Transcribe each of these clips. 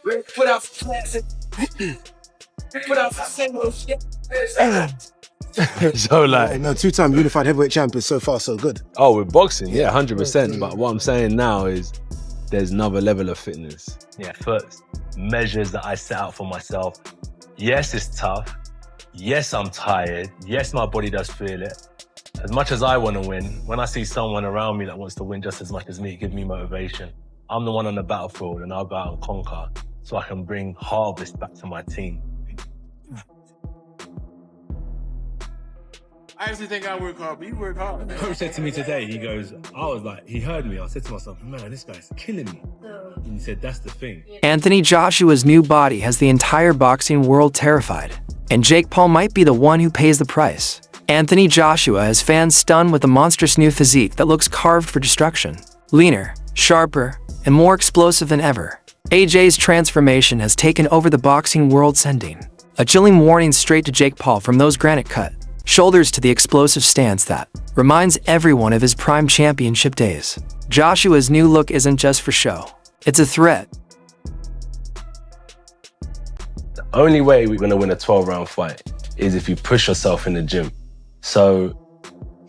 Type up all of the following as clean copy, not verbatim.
Put out some classic. Put out some singles. So like, no, two-time unified heavyweight champion. So far, so good. oh, with boxing, yeah, 100%. But what I'm saying now is, there's another level of fitness. Yeah, first measures that I set out for myself. Yes, it's tough. Yes, I'm tired. Yes, my body does feel it. As much as I want to win, when I see someone around me that wants to win just as much as me, give me motivation. I'm the one on the battlefield and I'll go out and conquer so I can bring harvest back to my team. I actually think I work hard, but you work hard. Coach said to me today, he goes, he heard me. I said to myself, man, this guy's killing me. And he said, that's the thing. Anthony Joshua's new body has the entire boxing world terrified, and Jake Paul might be the one who pays the price. Anthony Joshua has fans stunned with a monstrous new physique that looks carved for destruction. Leaner, sharper, and more explosive than ever. AJ's transformation has taken over the boxing world, sending a chilling warning straight to Jake Paul from those granite-cut shoulders to the explosive stance that reminds everyone of his prime championship days. Joshua's new look isn't just for show. It's a threat. The only way we're gonna win a 12-round fight is if you push yourself in the gym. So,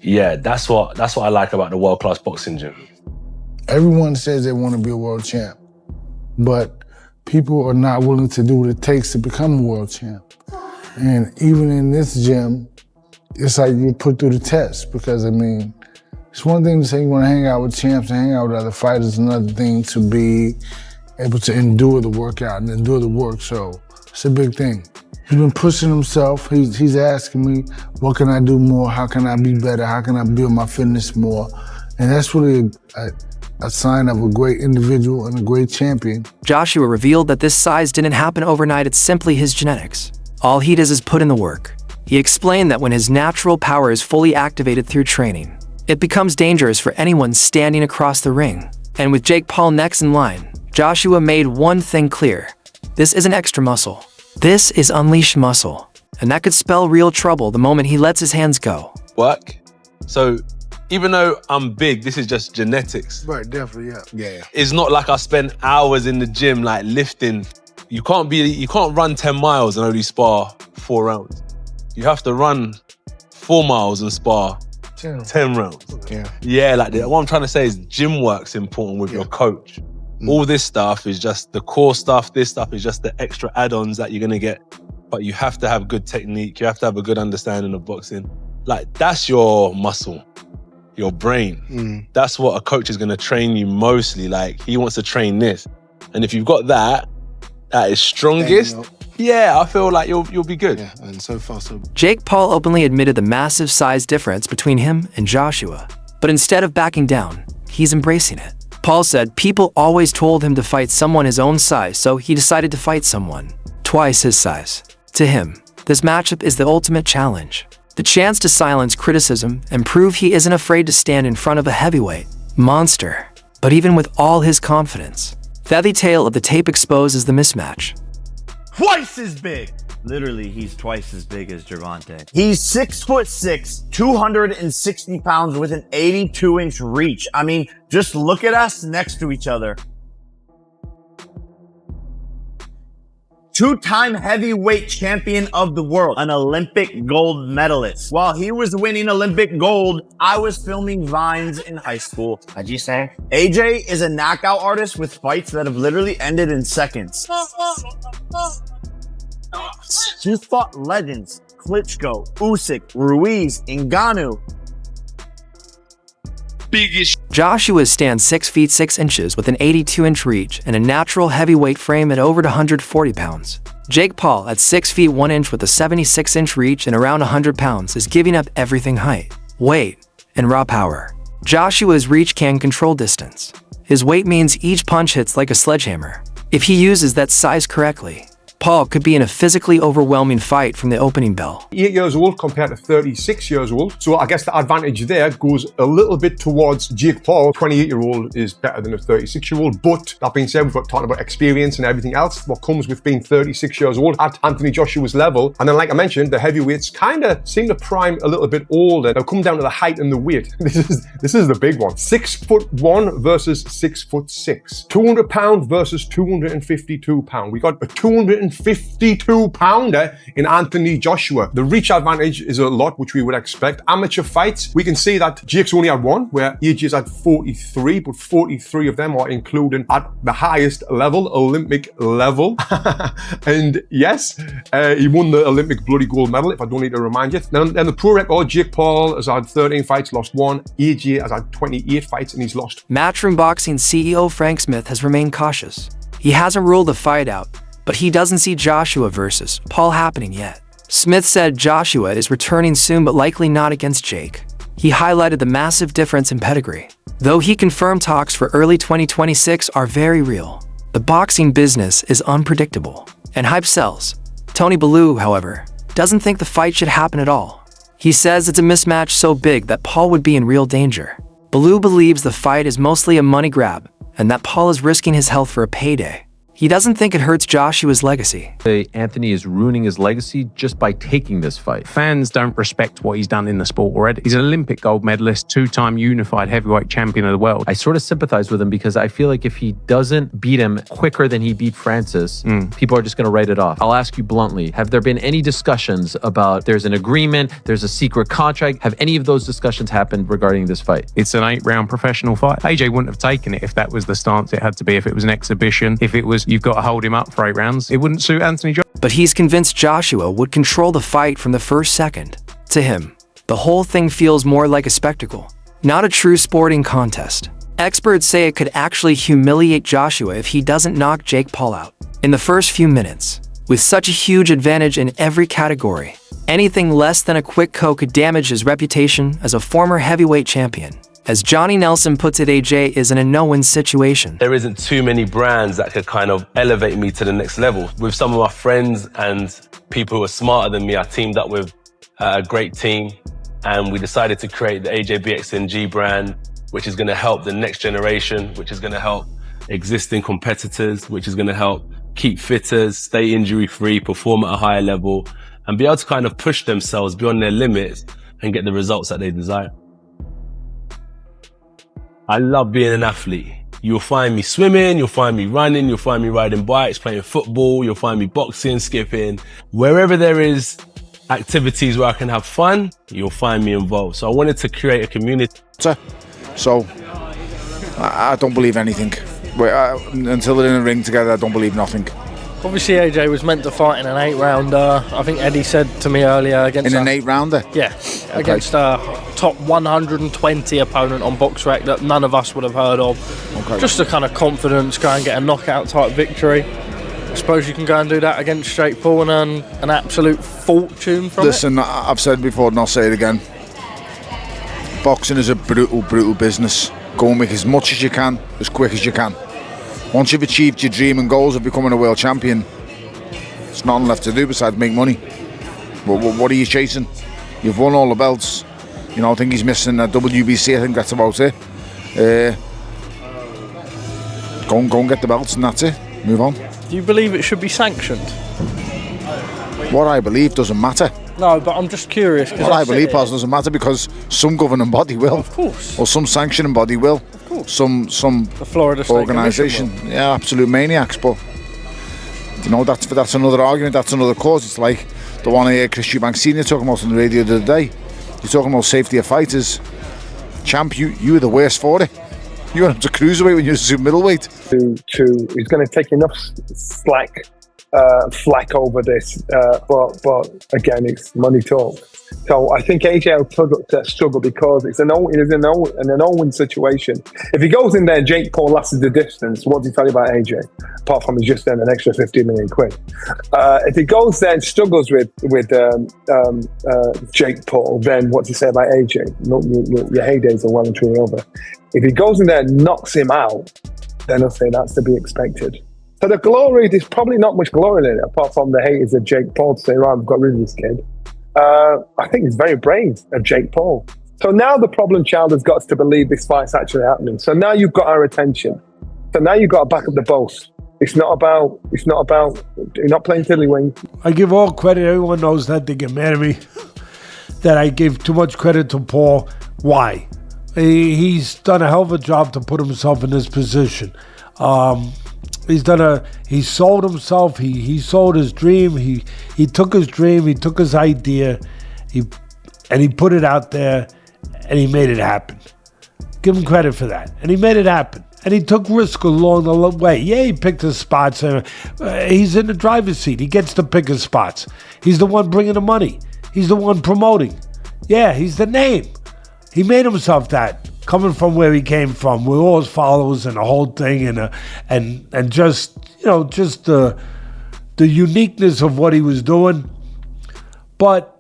yeah, that's what I like about the world-class boxing gym. Everyone says they want to be a world champ, but people are not willing to do what it takes to become a world champ. And even in this gym, it's like you put through the test because, I mean, it's one thing to say you want to hang out with champs and hang out with other fighters, another thing to be able to endure the workout and endure the work, so it's a big thing. He's been pushing himself. He's asking me, what can I do more? How can I be better? How can I build my fitness more? And that's really a sign of a great individual and a great champion. Joshua revealed that this size didn't happen overnight, it's simply his genetics. All he does is put in the work. He explained that when his natural power is fully activated through training, it becomes dangerous for anyone standing across the ring. And with Jake Paul next in line, Joshua made one thing clear. This isn't extra muscle. This is unleashed muscle. And that could spell real trouble the moment he lets his hands go. Work. So, even though I'm big, this is just genetics. Right, definitely, yeah. It's not like I spend hours in the gym, like lifting. You can't run 10 miles and only spar 4 rounds. You have to run 4 miles and spar 10 rounds. Yeah, like what I'm trying to say is gym work's important with your coach. All this stuff is just the core stuff. This stuff is just the extra add-ons that you're gonna get. But you have to have good technique. You have to have a good understanding of boxing. Like, that's your muscle, your brain. That's what a coach is gonna train you mostly. Like, he wants to train this. And if you've got that at its strongest, yeah, I feel like you'll be good. Yeah, and so far, so Jake Paul openly admitted the massive size difference between him and Joshua. But instead of backing down, he's embracing it. Paul said people always told him to fight someone his own size, so he decided to fight someone twice his size. To him, this matchup is the ultimate challenge. The chance to silence criticism and prove he isn't afraid to stand in front of a heavyweight monster. But even with all his confidence, the heavy tail of the tape exposes the mismatch. Twice as big. Literally, he's twice as big as Gervonta. He's 6'6", 260 pounds with an 82-inch reach. I mean, just look at us next to each other. Two-time heavyweight champion of the world, an Olympic gold medalist. While he was winning Olympic gold, I was filming Vines in high school. What'd you say? AJ is a knockout artist with fights that have literally ended in seconds. He's fought legends, Klitschko, Usyk, Ruiz, Ngannou. Joshua stands 6 feet 6 inches with an 82-inch reach and a natural heavyweight frame at over 140 pounds. Jake Paul at 6 feet 1 inch with a 76-inch reach and around 100 pounds is giving up everything: height, weight, and raw power. Joshua's reach can control distance. His weight means each punch hits like a sledgehammer. If he uses that size correctly, Paul could be in a physically overwhelming fight from the opening bell. 8 years old compared to 36 years old. So I guess the advantage there goes a little bit towards Jake Paul. 28-year-old is better than a 36-year-old. But that being said, we've got talking about experience and everything else. What comes with being 36 years old at Anthony Joshua's level. And then, like I mentioned, the heavyweights kind of seem to prime a little bit older. They'll come down to the height and the weight. This is the big one. 6'1" versus 6'6". 200 pounds versus 252 pounds. We got a 252 pounder in Anthony Joshua. The reach advantage is a lot, which we would expect. Amateur fights, we can see that Jake's only had one, where AJ's had 43, but 43 of them are including at the highest level, Olympic level. And yes, he won the Olympic bloody gold medal, if I don't need to remind you. Then the pro record, Jake Paul has had 13 fights, lost one. AJ has had 28 fights and he's lost. Matchroom Boxing CEO Frank Smith has remained cautious. He hasn't ruled the fight out, but he doesn't see Joshua versus Paul happening yet. Smith said Joshua is returning soon, but likely not against Jake. He highlighted the massive difference in pedigree. Though he confirmed talks for early 2026 are very real. The boxing business is unpredictable, and hype sells. Tony Bellew, however, doesn't think the fight should happen at all. He says it's a mismatch so big that Paul would be in real danger. Bellew believes the fight is mostly a money grab, and that Paul is risking his health for a payday. He doesn't think it hurts Joshua's legacy. Anthony is ruining his legacy just by taking this fight. Fans don't respect what he's done in the sport already. He's an Olympic gold medalist, 2-time unified heavyweight champion of the world. I sort of sympathize with him because I feel like if he doesn't beat him quicker than he beat Francis, people are just going to write it off. I'll ask you bluntly, have there been any discussions about there's an agreement, there's a secret contract? Have any of those discussions happened regarding this fight? It's an 8-round professional fight. AJ wouldn't have taken it if that was the stance it had to be, if it was an exhibition, if it was you've got to hold him up for 8 rounds. It wouldn't suit Anthony Joshua. But he's convinced Joshua would control the fight from the first second. To him, the whole thing feels more like a spectacle, not a true sporting contest. Experts say it could actually humiliate Joshua if he doesn't knock Jake Paul out in the first few minutes. With such a huge advantage in every category, anything less than a quick KO could damage his reputation as a former heavyweight champion. As Johnny Nelson puts it, AJ is in a no-win situation. There isn't too many brands that could kind of elevate me to the next level. With some of my friends and people who are smarter than me, I teamed up with a great team and we decided to create the AJBXNG brand, which is going to help the next generation, which is going to help existing competitors, which is going to help keep fitters, stay injury-free, perform at a higher level, and be able to kind of push themselves beyond their limits and get the results that they desire. I love being an athlete. You'll find me swimming, you'll find me running, you'll find me riding bikes, playing football, you'll find me boxing, skipping. Wherever there is activities where I can have fun, you'll find me involved. So I wanted to create a community. So I don't believe anything. Until they're in the ring together, I don't believe nothing. Obviously AJ was meant to fight in an 8-rounder. I think Eddie said to me earlier against... In an 8-rounder? Yeah, okay. Against a top 120 opponent on BOXREC that none of us would have heard of. Okay. Just a kind of confidence, go and get a knockout type victory. I suppose you can go and do that against Jake Paul and earn an absolute fortune from it. Listen, I've said before and I'll say it again. Boxing is a brutal, brutal business. Go and make as much as you can, as quick as you can. Once you've achieved your dream and goals of becoming a world champion, there's nothing left to do besides make money. What are you chasing? You've won all the belts. You know, I think he's missing a WBC. I think that's about it. Go and get the belts and that's it. Move on. Do you believe it should be sanctioned? What I believe doesn't matter. No, but I'm just curious. What I believe doesn't matter because some governing body will. Of course. Or some sanctioning body will. Of course. Some the Florida State organisation. Yeah, absolute maniacs. But you know, that's another argument. That's another cause. It's like the one I heard Chris Eubank Senior talking about on the radio the other day. He's talking about safety of fighters. Champ, you were the worst for it. You went up to cruiserweight when you were super middleweight. He's going to take enough flack over this, but again, it's money talk. So I think AJ will struggle because it's an all-win situation. If he goes in there, Jake Paul lasted the distance. What does he tell you about AJ? Apart from he's just earned an extra 15 million quid. If he goes there and struggles with Jake Paul, then what do you say about AJ? No, your heydays are well and truly over. If he goes in there and knocks him out, then I'll say that's to be expected. So the glory, there's probably not much glory in it, apart from the haters of Jake Paul to say, right, I've got rid of this kid. I think it's very brave of Jake Paul. So now the problem child has got us to believe this fight's actually happening. So now you've got our attention. So now you've got to back up the boast. It's not about, you're not playing tiddlywink. I give all credit. Everyone knows that. They get mad at me that I give too much credit to Paul. Why? He's done a hell of a job to put himself in this position. He sold himself. He sold his dream. He took his dream. He took his idea. And he put it out there, and he made it happen. Give him credit for that. And he made it happen. And he took risk along the way. Yeah, he picked his spots. He's in the driver's seat. He gets to pick his spots. He's the one bringing the money. He's the one promoting. Yeah, he's the name. He made himself that, coming from where he came from, with all his followers and the whole thing, and just the uniqueness of what he was doing. But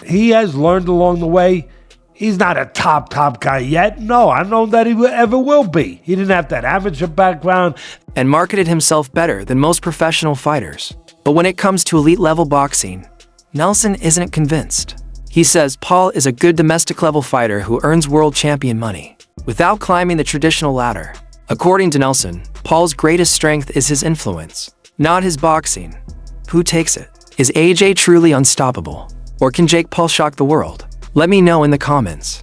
he has learned along the way. He's not a top guy yet. No, I don't know that he ever will be. He didn't have that amateur background. And marketed himself better than most professional fighters. But when it comes to elite level boxing, Nelson isn't convinced. He says Paul is a good domestic level fighter who earns world champion money without climbing the traditional ladder. According to Nelson, Paul's greatest strength is his influence, not his boxing. Who takes it? Is AJ truly unstoppable? Or can Jake Paul shock the world? Let me know in the comments.